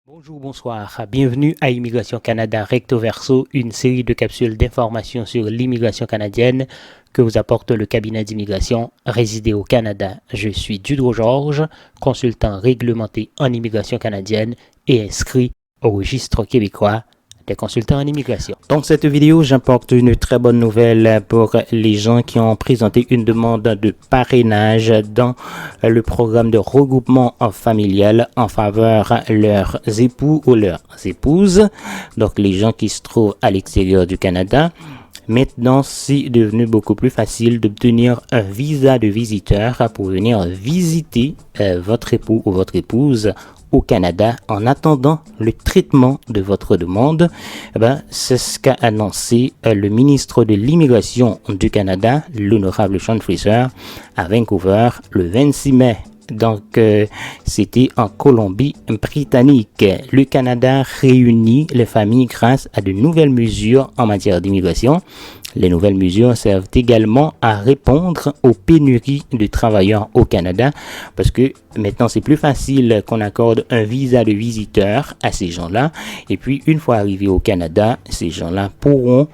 Bonjour, bonsoir, bienvenue à Immigration Canada Recto Verso, une série de capsules d'informations sur l'immigration canadienne que vous apporte le cabinet d'immigration résidé au Canada. Je suis Dudro Georges, consultant réglementé en immigration canadienne et inscrit au registre québécois des consultants en immigration. Dans cette vidéo, j'apporte une très bonne nouvelle pour les gens qui ont présenté une demande de parrainage dans le programme de regroupement familial en faveur de leurs époux ou leurs épouses. Donc, les gens qui se trouvent à l'extérieur du Canada. Maintenant, c'est devenu beaucoup plus facile d'obtenir un visa de visiteur pour venir visiter votre époux ou votre épouse au Canada en attendant le traitement de votre demande. C'est ce qu'a annoncé le ministre de l'Immigration du Canada, l'honorable Sean Fraser, à Vancouver le 26 mai. Donc, c'était en Colombie-Britannique. Le Canada réunit les familles grâce à de nouvelles mesures en matière d'immigration. Les nouvelles mesures servent également à répondre aux pénuries de travailleurs au Canada parce que maintenant, c'est plus facile qu'on accorde un visa de visiteur à ces gens-là. Et puis, une fois arrivés au Canada, ces gens-là pourront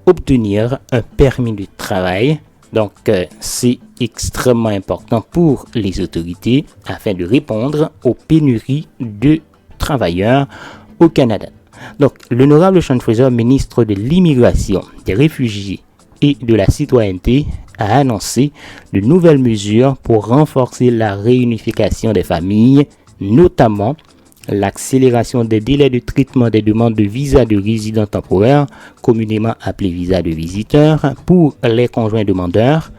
obtenir un permis de travail. Donc, c'est extrêmement important pour les autorités afin de répondre aux pénuries de travailleurs au Canada. Donc, l'honorable Sean Fraser, ministre de l'Immigration, des Réfugiés et de la Citoyenneté, a annoncé de nouvelles mesures pour renforcer la réunification des familles, notamment l'accélération des délais de traitement des demandes de visa de résident temporaire, communément appelé visa de visiteur, pour les conjoints demandeurs,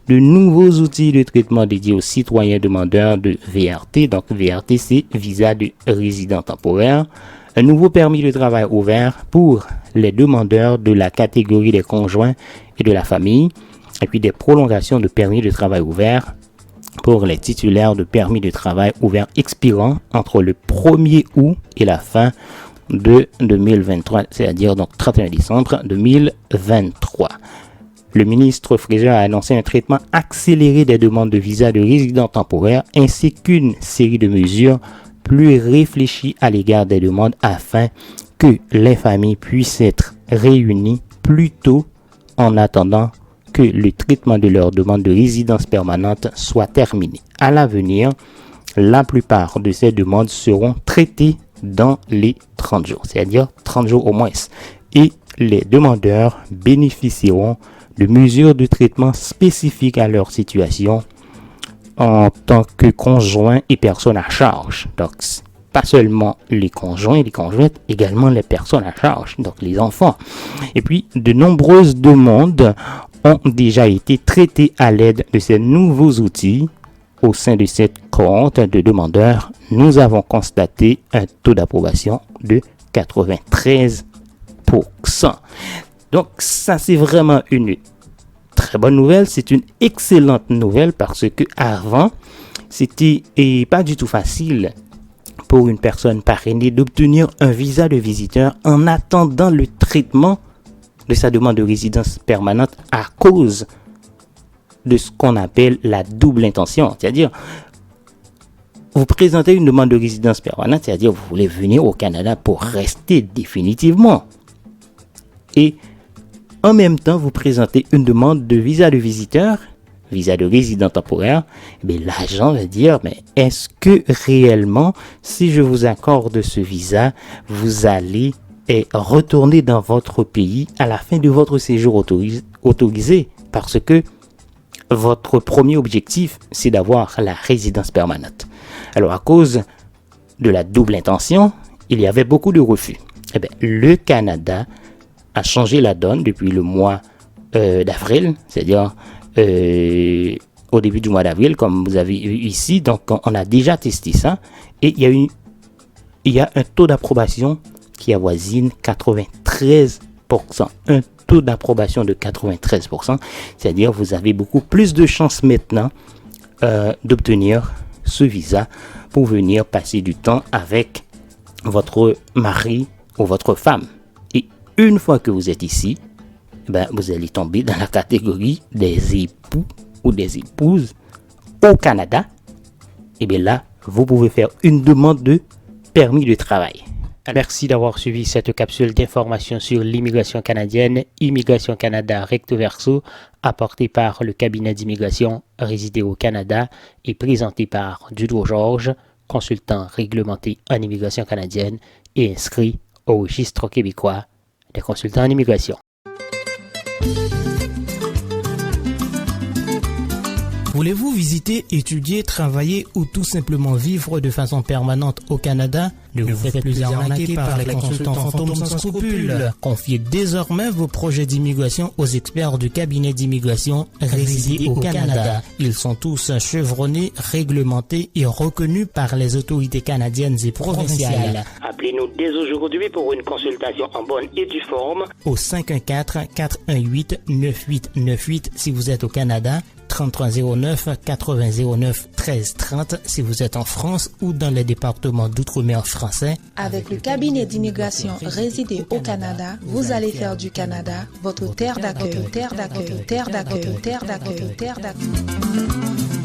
de nouveaux outils de traitement dédiés aux citoyens demandeurs de VRT, donc VRT c'est visa de résident temporaire, un nouveau permis de travail ouvert pour les demandeurs de la catégorie des conjoints et de la famille, et puis des prolongations de permis de travail ouvert pour les titulaires de permis de travail ouverts expirant entre le 1er août et la fin de 2023, c'est-à-dire donc 31 décembre 2023. Le ministre Fraser a annoncé un traitement accéléré des demandes de visa de résidents temporaires ainsi qu'une série de mesures plus réfléchies à l'égard des demandes afin que les familles puissent être réunies plus tôt en attendant que le traitement de leur demande de résidence permanente soit terminé. À l'avenir, la plupart de ces demandes seront traitées dans les 30 jours, c'est-à-dire 30 jours au moins. Et les demandeurs bénéficieront de mesures de traitement spécifiques à leur situation en tant que conjoints et personnes à charge. Donc, pas seulement les conjoints et les conjointes, également les personnes à charge, donc les enfants. Et puis, de nombreuses demandes ont déjà été traitées à l'aide de ces nouveaux outils. Au sein de cette cohorte de demandeurs, nous avons constaté un taux d'approbation de 93%. Donc, ça, c'est vraiment une très bonne nouvelle. C'est une excellente nouvelle parce que avant, c'était pas du tout facile pour une personne parrainée d'obtenir un visa de visiteur en attendant le traitement de sa demande de résidence permanente à cause de ce qu'on appelle la double intention. C'est-à-dire, vous présentez une demande de résidence permanente, c'est-à-dire vous voulez venir au Canada pour rester définitivement. Et en même temps, vous présentez une demande de visa de visiteur, visa de résident temporaire. Mais l'agent va dire, mais est-ce que réellement, si je vous accorde ce visa, vous allez retourner dans votre pays à la fin de votre séjour autorisé? Parce que votre premier objectif, c'est d'avoir la résidence permanente. Alors, à cause de la double intention, il y avait beaucoup de refus. Le Canada a changé la donne depuis le mois d'avril, c'est-à-dire au début du mois d'avril, comme vous avez vu ici. Donc, on a déjà testé ça et il y a un taux d'approbation qui avoisine 93%. Un taux d'approbation de 93%, c'est-à-dire vous avez beaucoup plus de chances maintenant d'obtenir ce visa pour venir passer du temps avec votre mari ou votre femme. Et une fois que vous êtes ici, vous allez tomber dans la catégorie des époux ou des épouses au Canada. Et bien là, vous pouvez faire une demande de permis de travail. Merci d'avoir suivi cette capsule d'information sur l'immigration canadienne, Immigration Canada recto verso, apportée par le cabinet d'immigration résidé au Canada et présentée par Dudo Georges, consultant réglementé en immigration canadienne et inscrit au registre québécois des consultants en immigration. Voulez-vous visiter, étudier, travailler ou tout simplement vivre de façon permanente au Canada? Ne vous faites plus arnaquer par les consultants fantômes sans scrupules. Confiez désormais vos projets d'immigration aux experts du cabinet d'immigration résidé au Canada. Ils sont tous chevronnés, réglementés et reconnus par les autorités canadiennes et provinciales. Appelez-nous dès aujourd'hui pour une consultation en bonne et due forme au 514-418-9898 si vous êtes au Canada, 3309-8009-1330 si vous êtes en France ou dans les départements d'outre-mer français. Avec le cabinet d'immigration résidé au Canada, vous allez faire du Canada votre terre d'accueil, terre d'accueil, terre d'accueil, terre d'accueil, terre d'accueil.